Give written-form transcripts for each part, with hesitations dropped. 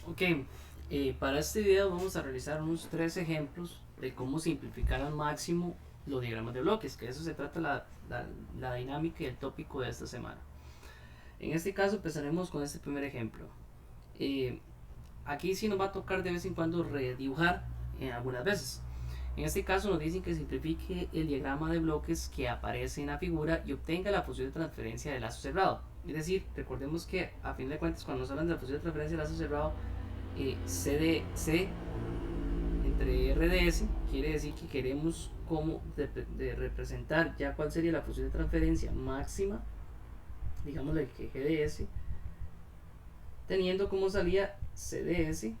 Ok, para este video vamos a realizar unos tres ejemplos de cómo simplificar al máximo los diagramas de bloques, que de eso se trata la dinámica y el tópico de esta semana. En este caso empezaremos con este primer ejemplo. Eh, Aquí sí nos va a tocar de vez en cuando redibujar algunas veces. En este caso nos dicen que simplifique el diagrama de bloques que aparece en la figura y obtenga la función de transferencia de lazo cerrado. Es decir, recordemos que a fin de cuentas cuando nos hablan de la función de transferencia de lazo cerrado, C entre RDS quiere decir que queremos como de representar ya cuál sería la función de transferencia máxima, digámosle que GDS, teniendo como salida CDS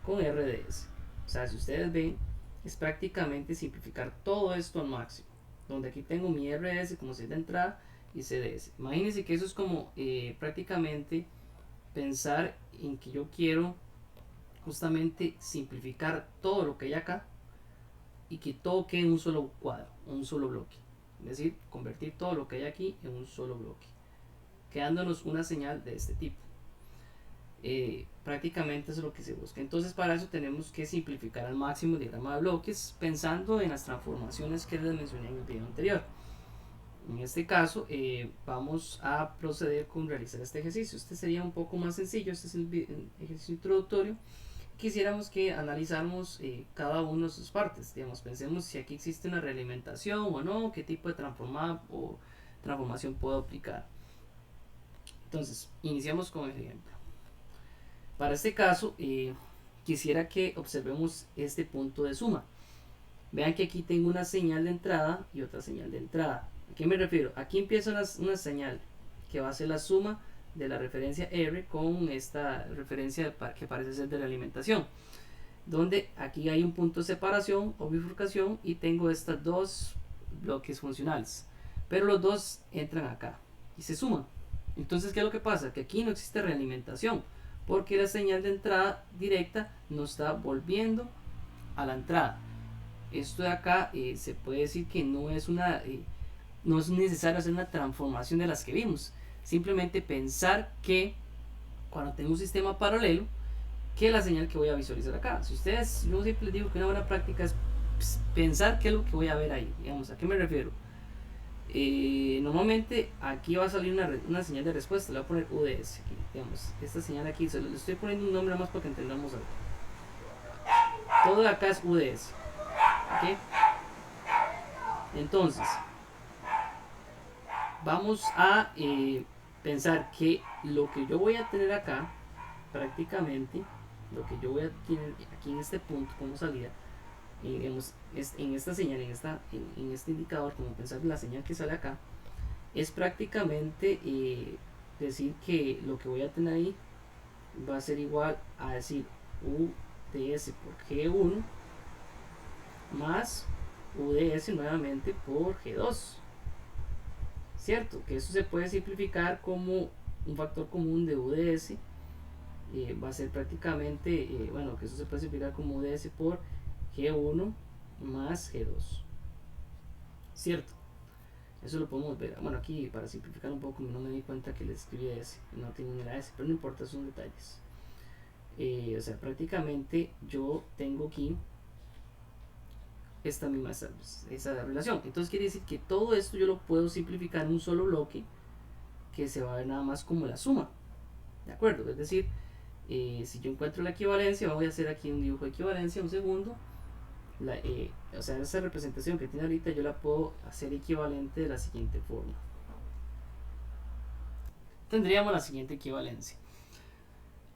con RDS. O sea, si ustedes ven, es prácticamente simplificar todo esto al máximo. Donde aquí tengo mi RS como salida de entrada y CDS. Imagínense que eso es como prácticamente pensar en que yo quiero justamente simplificar todo lo que hay acá y que todo quede en un solo cuadro, un solo bloque. Es decir, convertir todo lo que hay aquí en un solo bloque, quedándonos una señal de este tipo. Prácticamente eso es lo que se busca. Entonces para eso tenemos que simplificar al máximo el diagrama de bloques pensando en las transformaciones que les mencioné en el video anterior. En este caso vamos a proceder con realizar este ejercicio. Este sería un poco más sencillo, este es el ejercicio introductorio. Quisiéramos que analizáramos cada una de sus partes. Digamos, pensemos si aquí existe una realimentación o no, qué tipo de transformación puedo aplicar. Entonces, iniciamos con el ejemplo. Para este caso, quisiera que observemos este punto de suma. Vean que aquí tengo una señal de entrada y otra señal de entrada. ¿A qué me refiero? Aquí empieza una señal que va a ser la suma de la referencia R con esta referencia que parece ser de la alimentación, donde aquí hay un punto de separación o bifurcación y tengo estos dos bloques funcionales, pero los dos entran acá y se suman. Entonces, ¿qué es lo que pasa? Que aquí no existe realimentación porque la señal de entrada directa nos está volviendo a la entrada. Esto de acá se puede decir que no es no es necesario hacer una transformación de las que vimos, simplemente pensar que cuando tengo un sistema paralelo, que la señal que voy a visualizar acá. Si ustedes, yo siempre les digo que una buena práctica es pensar qué es lo que voy a ver ahí. Digamos, ¿a qué me refiero? Normalmente aquí va a salir una señal de respuesta, le voy a poner UDS aquí, digamos, esta señal aquí, le estoy poniendo un nombre más para que entendamos algo. Todo de acá es UDS, ¿ok? Entonces, vamos a pensar que lo que yo voy a tener acá, prácticamente, lo que yo voy a tener aquí en este punto como salida, en esta señal, en este indicador, como pensar la señal que sale acá, es prácticamente decir que lo que voy a tener ahí va a ser igual a decir UDS por G1 más UDS nuevamente por G2, cierto, que eso se puede simplificar como un factor común de UDS, va a ser prácticamente, bueno, que eso se puede simplificar como UDS por G1 más G2, cierto. Eso lo podemos ver. Bueno, aquí para simplificar un poco no me di cuenta que le escribí S, no tiene una S, pero no importa, son detalles. O sea, prácticamente yo tengo aquí esta misma esa relación. Entonces quiere decir que todo esto yo lo puedo simplificar en un solo bloque que se va a ver nada más como la suma. ¿De acuerdo? Es decir, si yo encuentro la equivalencia, voy a hacer aquí un dibujo de equivalencia, un segundo. O sea, esa representación que tiene ahorita yo la puedo hacer equivalente de la siguiente forma. Tendríamos la siguiente equivalencia.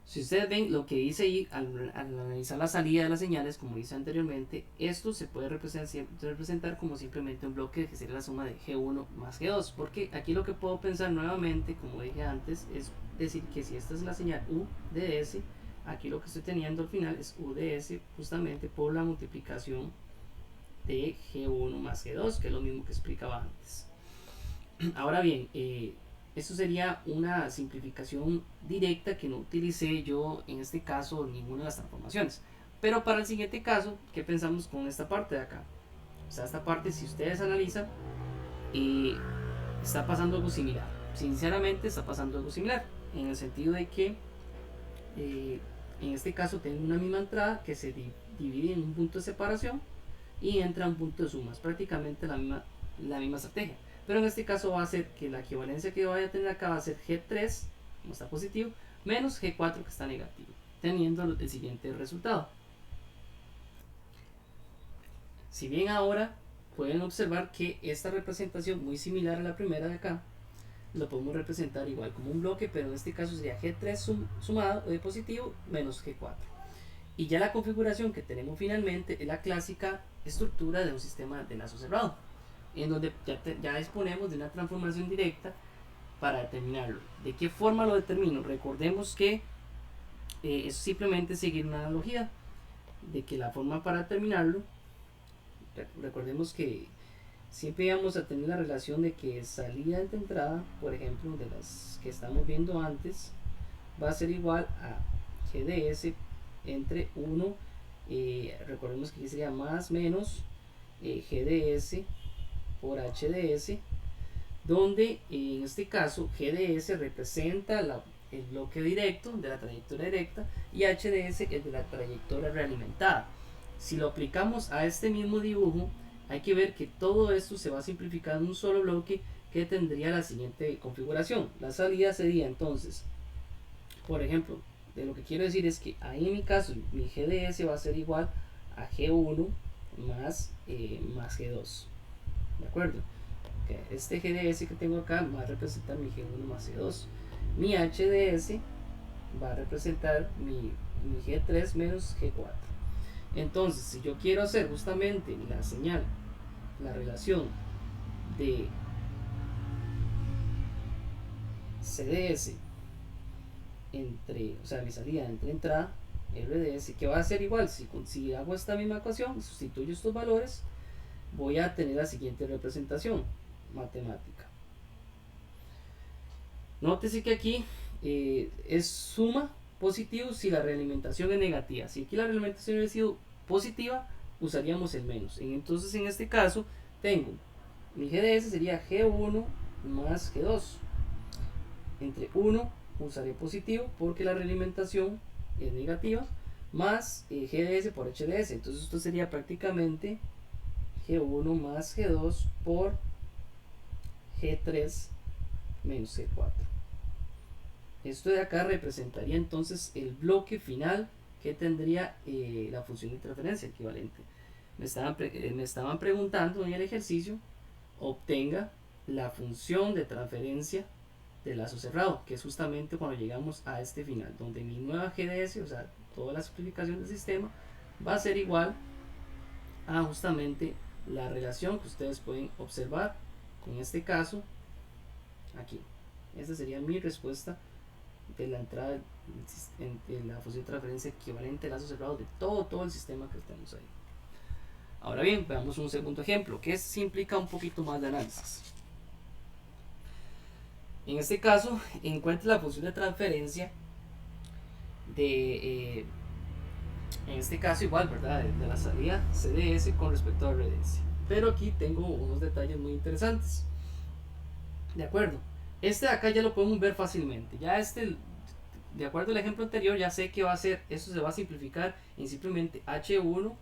Si ustedes ven lo que dice ahí al analizar la salida de las señales, como dice anteriormente, esto se puede representar como simplemente un bloque que sería la suma de G1 más G2, porque aquí lo que puedo pensar nuevamente, como dije antes, es decir que si esta es la señal U de S, aquí lo que estoy teniendo al final es U de S justamente por la multiplicación de G1 más G2, que es lo mismo que explicaba antes. Ahora bien, esto sería una simplificación directa que no utilicé yo en este caso ninguna de las transformaciones. Pero para el siguiente caso, ¿qué pensamos con esta parte de acá? O sea, esta parte, si ustedes analizan, está pasando algo similar. Sinceramente está pasando algo similar, en el sentido de que en este caso tengo una misma entrada que se divide en un punto de separación y entra un punto de suma. Es prácticamente la misma estrategia, pero en este caso va a ser que la equivalencia que vaya a tener acá va a ser G3, como está positivo, menos G4 que está negativo, teniendo el siguiente resultado. Si bien ahora pueden observar que esta representación, muy similar a la primera de acá, lo podemos representar igual como un bloque, pero en este caso sería G3 sumado de positivo menos G4. Y ya la configuración que tenemos finalmente es la clásica estructura de un sistema de lazo cerrado, en donde ya disponemos de una transformación directa para determinarlo. ¿De qué forma lo determino? Recordemos que es simplemente seguir una analogía, de que la forma para determinarlo, recordemos que siempre vamos a tener la relación de que salida entre entrada, por ejemplo, de las que estamos viendo antes, va a ser igual a GDS entre 1, recordemos que aquí sería más menos GDS por HDS, donde en este caso GDS representa el bloque directo de la trayectoria directa y HDS es de la trayectoria realimentada. Si lo aplicamos a este mismo dibujo, hay que ver que todo esto se va a simplificar en un solo bloque que tendría la siguiente configuración. La salida sería entonces, por ejemplo, de lo que quiero decir es que ahí en mi caso mi GDS va a ser igual a G1 más G2, ¿de acuerdo? Okay. Este GDS que tengo acá va a representar mi G1 más G2, mi HDS va a representar mi G3 menos G4. Entonces, si yo quiero hacer justamente la señal, la relación de CDS entre, o sea, mi salida entre entrada, RDS, que va a ser igual, si hago esta misma ecuación, sustituyo estos valores, voy a tener la siguiente representación matemática. Nótese que aquí es suma positivo si la realimentación es negativa. Si aquí la realimentación hubiera sido positiva, usaríamos el menos. Entonces en este caso tengo mi GDS sería G1 más G2. Entre 1 usaré positivo porque la realimentación es negativa, más GDS por HDS. Entonces esto sería prácticamente G1 más G2 por G3 menos G4. Esto de acá representaría entonces el bloque final que tendría la función de transferencia equivalente. Me estaban preguntando en el ejercicio, obtenga la función de transferencia de lazo cerrado, que es justamente cuando llegamos a este final, donde mi nueva GDS, o sea, toda la simplificación del sistema, va a ser igual a justamente la relación que ustedes pueden observar, en este caso, aquí. Esta sería mi respuesta de la entrada en la función de transferencia equivalente de lazo cerrado de todo el sistema que tenemos ahí. Ahora bien, veamos un segundo ejemplo, que implica un poquito más de análisis. En este caso, encuentre la función de transferencia de, en este caso igual, ¿verdad? De la salida CDS con respecto a RDS. Pero aquí tengo unos detalles muy interesantes. De acuerdo. Este de acá ya lo podemos ver fácilmente. Ya de acuerdo al ejemplo anterior, ya sé que va a ser, esto se va a simplificar en simplemente H1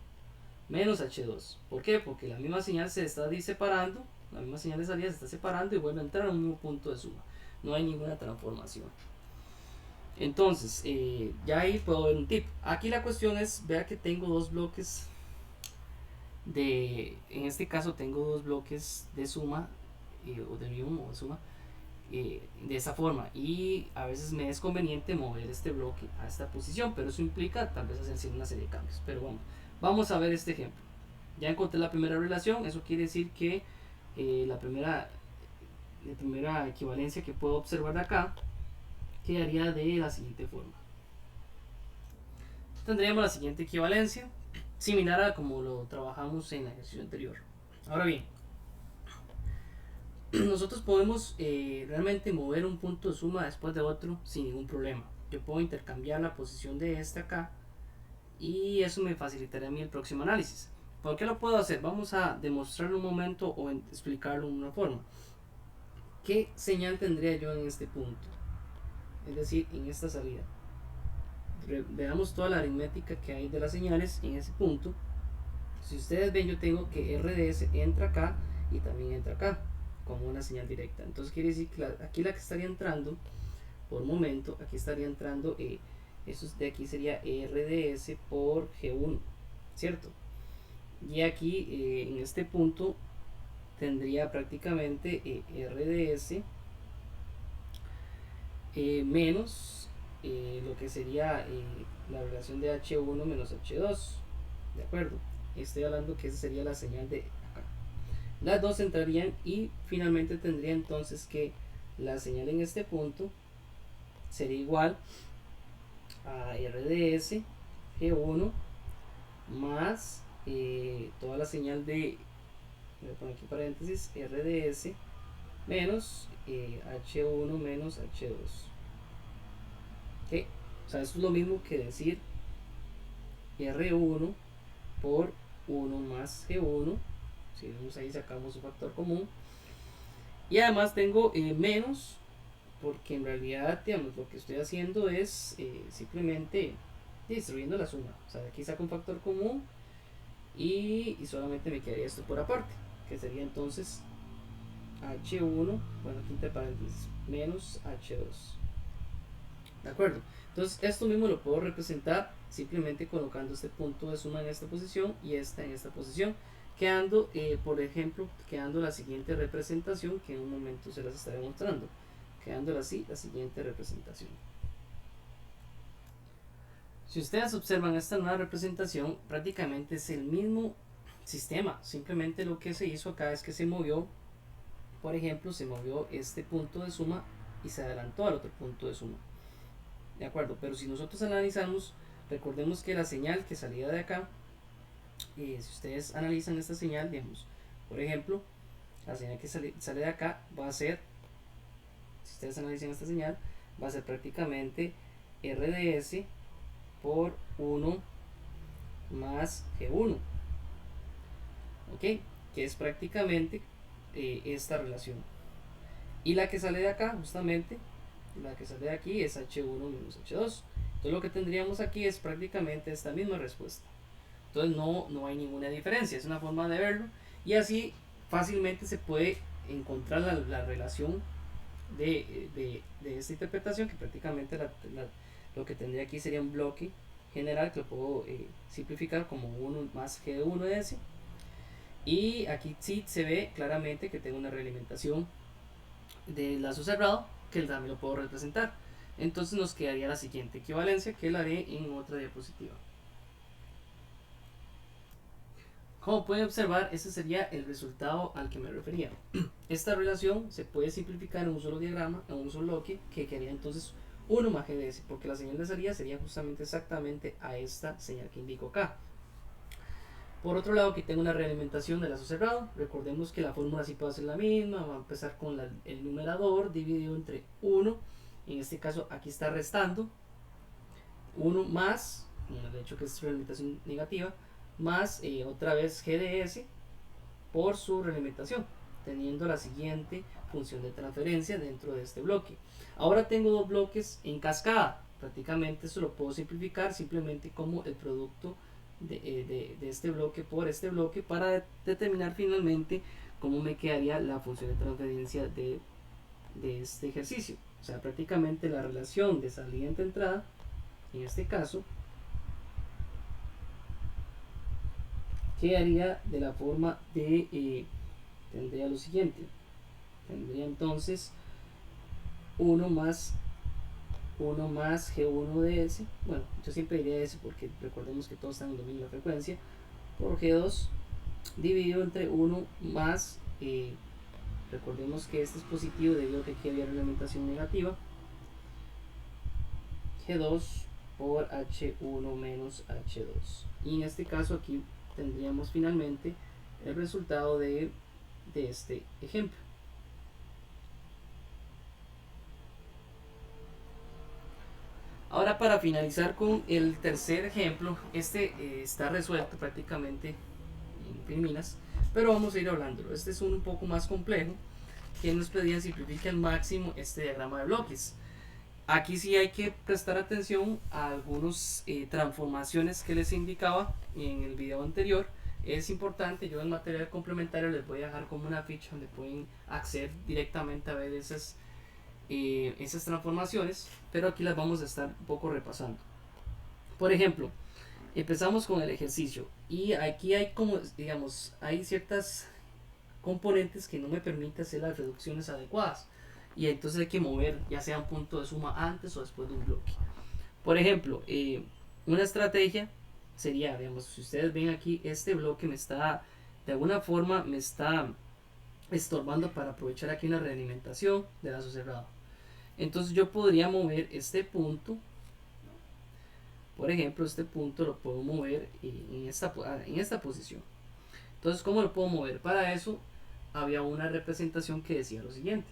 menos H2. ¿Por qué? Porque la misma señal se está separando, la misma señal de salida se está separando y vuelve a entrar a un mismo punto de suma. No hay ninguna transformación. Entonces, ya ahí puedo ver un tip. Aquí la cuestión es, vea que tengo dos bloques en este caso tengo dos bloques de suma, o de unión o de suma, de esa forma, y a veces me es conveniente mover este bloque a esta posición, pero eso implica tal vez hacer una serie de cambios. Pero bueno, vamos a ver este ejemplo. Ya encontré la primera relación, eso quiere decir que la primera equivalencia que puedo observar acá quedaría de la siguiente forma. Tendríamos la siguiente equivalencia, similar a como lo trabajamos en el ejercicio anterior. Ahora bien, nosotros podemos realmente mover un punto de suma después de otro sin ningún problema. Yo puedo intercambiar la posición de este acá y eso me facilitaría a mí el próximo análisis. ¿Por qué lo puedo hacer? Vamos a demostrarlo un momento o explicarlo de una forma. ¿Qué señal tendría yo en este punto? Es decir, en esta salida. veamos toda la aritmética que hay de las señales en ese punto. Si ustedes ven, yo tengo que RDS entra acá y también entra acá como una señal directa. Entonces quiere decir que aquí la que estaría entrando por momento, aquí estaría entrando, eso de aquí sería RDS por G1, ¿cierto? Y aquí en este punto tendría prácticamente RDS menos lo que sería la relación de H1 menos H2, ¿de acuerdo? Estoy hablando que esa sería la señal de acá. Las dos entrarían y finalmente tendría entonces que la señal en este punto sería igual a RDS G1 más toda la señal de, voy a poner aquí paréntesis, RDS menos H1 menos H2. ¿Okay? O sea, eso es lo mismo que decir R1 por 1 más G1. Si vemos ahí, sacamos un factor común. Y además tengo menos, porque en realidad, digamos, lo que estoy haciendo es simplemente distribuyendo la suma. O sea, de aquí saco un factor común y solamente me quedaría esto por aparte, que sería entonces H1, bueno, aquí entre paréntesis, menos H2. ¿De acuerdo? Entonces esto mismo lo puedo representar simplemente colocando este punto de suma en esta posición y esta en esta posición, quedando, por ejemplo, quedando la siguiente representación, que en un momento se las estaré mostrando, quedando así la siguiente representación. Si ustedes observan esta nueva representación, prácticamente es el mismo sistema, simplemente lo que se hizo acá es que se movió, por ejemplo, se movió este punto de suma y se adelantó al otro punto de suma. ¿De acuerdo? Pero si nosotros analizamos, recordemos que la señal que salía de acá, si ustedes analizan esta señal, digamos, por ejemplo, la señal que sale de acá va a ser, si ustedes analizan esta señal, va a ser prácticamente RDS por 1 más G1, ¿ok? Que es prácticamente esta relación. Y la que sale de acá, justamente, la que sale de aquí es H1 menos H2. Entonces lo que tendríamos aquí es prácticamente esta misma respuesta. Entonces no hay ninguna diferencia, es una forma de verlo. Y así fácilmente se puede encontrar la relación de esta interpretación, que prácticamente lo que tendría aquí sería un bloque general que lo puedo simplificar como 1 más G de 1 de S. Y aquí sí se ve claramente que tengo una realimentación del lazo cerrado, que también lo puedo representar. Entonces nos quedaría la siguiente equivalencia, que la haré en otra diapositiva. Como pueden observar, ese sería el resultado al que me refería. Esta relación se puede simplificar en un solo diagrama, en un solo bloque, que quedaría entonces 1 más G de S, porque la señal de salida sería justamente exactamente a esta señal que indico acá. Por otro lado, aquí tengo una realimentación de lazo cerrado. Recordemos que la fórmula sí puede ser la misma. Va a empezar con el numerador dividido entre 1. En este caso, aquí está restando 1 más, de hecho que es realimentación negativa, más otra vez G de S por su realimentación, teniendo la siguiente función de transferencia dentro de este bloque. Ahora tengo dos bloques en cascada. Prácticamente eso lo puedo simplificar simplemente como el producto de este bloque por este bloque, para determinar finalmente cómo me quedaría la función de transferencia de este ejercicio. O sea, prácticamente la relación de salida entre entrada, en este caso, quedaría de la forma de, tendría lo siguiente, tendría entonces 1 más G1 de S, bueno, yo siempre diría S porque recordemos que todos están en dominio de la frecuencia, por G2 dividido entre 1 más, recordemos que este es positivo debido a que aquí había realimentación negativa, G2 por H1 menos H2. Y en este caso aquí tendríamos finalmente el resultado de este ejemplo. Ahora, para finalizar con el tercer ejemplo, este está resuelto prácticamente en filminas, pero vamos a ir hablándolo. Este es un poco más complejo, que nos pedían simplificar al máximo este diagrama de bloques. Aquí sí hay que prestar atención a algunas transformaciones que les indicaba en el video anterior. Es importante, yo en material complementario les voy a dejar como una ficha donde pueden acceder directamente a ver esas transformaciones, pero aquí las vamos a estar un poco repasando. Por ejemplo, empezamos con el ejercicio y aquí hay como, digamos, hay ciertas componentes que no me permiten hacer las reducciones adecuadas y entonces hay que mover ya sea un punto de suma antes o después de un bloque. Por ejemplo, una estrategia sería, digamos, si ustedes ven aquí, este bloque me está, de alguna forma me está estorbando para aprovechar aquí una realimentación de lazo cerrado. Entonces yo podría mover este punto, por ejemplo, este punto lo puedo mover en esta posición. Entonces, ¿cómo lo puedo mover? Para eso había una representación que decía lo siguiente.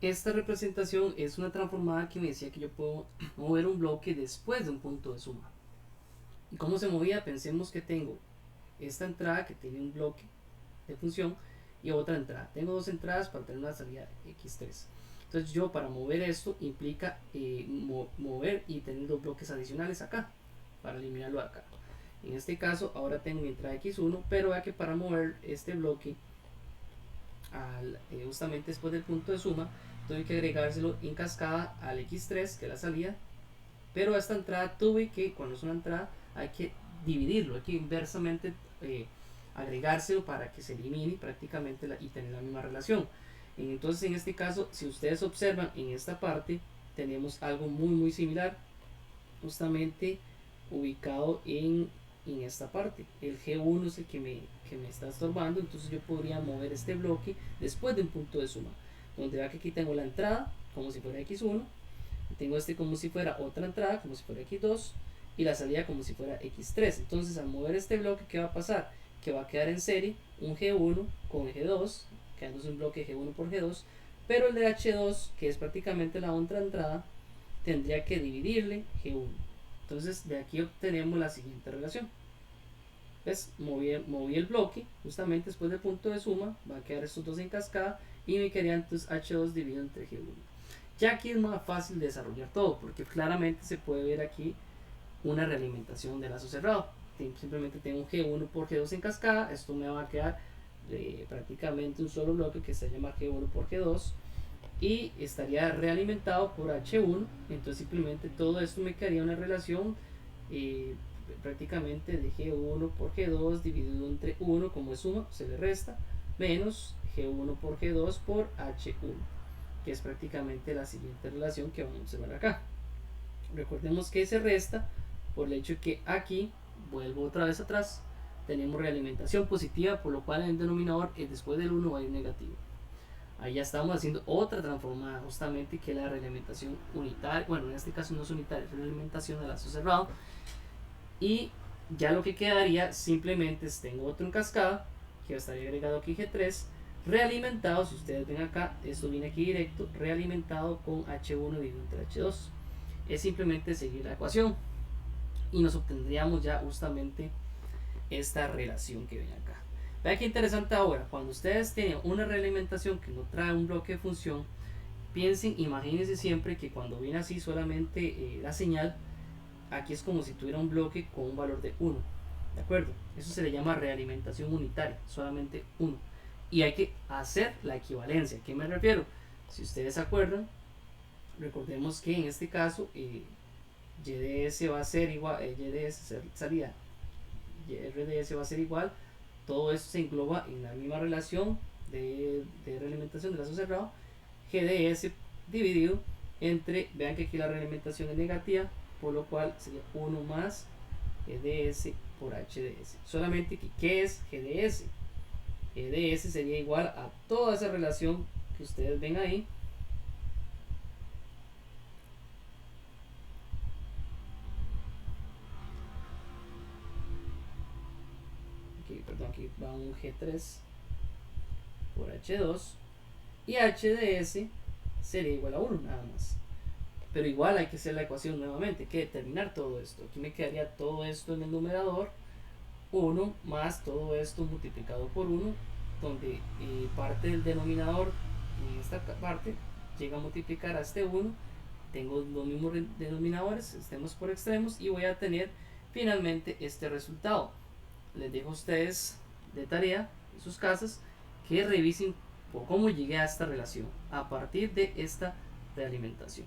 Esta representación es una transformada que me decía que yo puedo mover un bloque después de un punto de suma. ¿Y cómo se movía? Pensemos que tengo esta entrada que tiene un bloque de función y otra entrada. Tengo dos entradas para tener una salida x3. Entonces yo para mover esto implica mover y tener dos bloques adicionales acá para eliminarlo acá. En este caso ahora tengo mi entrada x1, pero vea que para mover este bloque justamente después del punto de suma tuve que agregárselo en cascada al x3 que es la salida, pero a esta entrada tuve que, cuando es una entrada, hay que dividirlo, hay que inversamente agregárselo para que se elimine prácticamente y tener la misma relación. Entonces en este caso, si ustedes observan en esta parte, tenemos algo muy similar, justamente ubicado en esta parte. El G1 es el que me está estorbando, entonces yo podría mover este bloque después de un punto de suma, donde vea que aquí tengo la entrada como si fuera x1, tengo este como si fuera otra entrada como si fuera x2 y la salida como si fuera x3. Entonces al mover este bloque, ¿qué va a pasar? Que va a quedar en serie un G1 con G2, quedándose un bloque G1 por G2, pero el de H2, que es prácticamente la otra entrada, tendría que dividirle G1. Entonces de aquí obtenemos la siguiente relación. ¿Ves? Moví el bloque justamente después del punto de suma, va a quedar estos dos en cascada y me quedaría entonces H2 dividido entre G1. Ya aquí es más fácil desarrollar todo porque claramente se puede ver aquí una realimentación de lazo cerrado. Simplemente tengo un G1 por G2 en cascada, esto me va a quedar prácticamente un solo bloque que se llama G1 por G2 y estaría realimentado por H1. Entonces simplemente todo esto me quedaría una relación prácticamente de G1 por G2 dividido entre 1, como es suma se le resta, menos G1 por G2 por H1, que es prácticamente la siguiente relación que vamos a observar acá. Recordemos que se resta por el hecho de que aquí, vuelvo otra vez atrás, tenemos realimentación positiva, por lo cual en el denominador después del 1 va a ir negativo. Ahí ya estamos haciendo otra transformada justamente, que es la realimentación unitaria. Bueno, en este caso no es unitaria, es realimentación de lazo cerrado. Y ya lo que quedaría simplemente es, tengo otro en cascada que estaría agregado aquí G3 realimentado. Si ustedes ven acá, esto viene aquí directo, realimentado con H1 dividido entre H2. Es simplemente seguir la ecuación y nos obtendríamos ya justamente esta relación que ven acá. Vean qué interesante ahora, cuando ustedes tienen una realimentación que no trae un bloque de función, piensen, imagínense siempre que cuando viene así solamente la señal, aquí es como si tuviera un bloque con un valor de 1, ¿de acuerdo? Eso se le llama realimentación unitaria, solamente 1. Y hay que hacer la equivalencia. ¿A qué me refiero? Si ustedes se acuerdan, recordemos que en este caso YDS va a ser igual, YDS salida, RDS va a ser igual, todo esto se engloba en la misma relación de realimentación de lazo cerrado, GDS dividido entre, vean que aquí la realimentación es negativa, por lo cual sería 1 más GDS por HDS. Solamente que, ¿qué es GDS? GDS sería igual a toda esa relación que ustedes ven ahí, aquí va un G3 por H2 y HDS sería igual a 1 nada más. Pero igual hay que hacer la ecuación nuevamente, hay que determinar todo esto. Aquí me quedaría todo esto en el numerador, 1 más todo esto multiplicado por 1, donde parte del denominador en esta parte llega a multiplicar a este 1 tengo los mismos denominadores, extremos por extremos, y voy a tener finalmente este resultado. Les dejo a ustedes de tarea en sus casas que revisen cómo llegué a esta relación a partir de esta realimentación.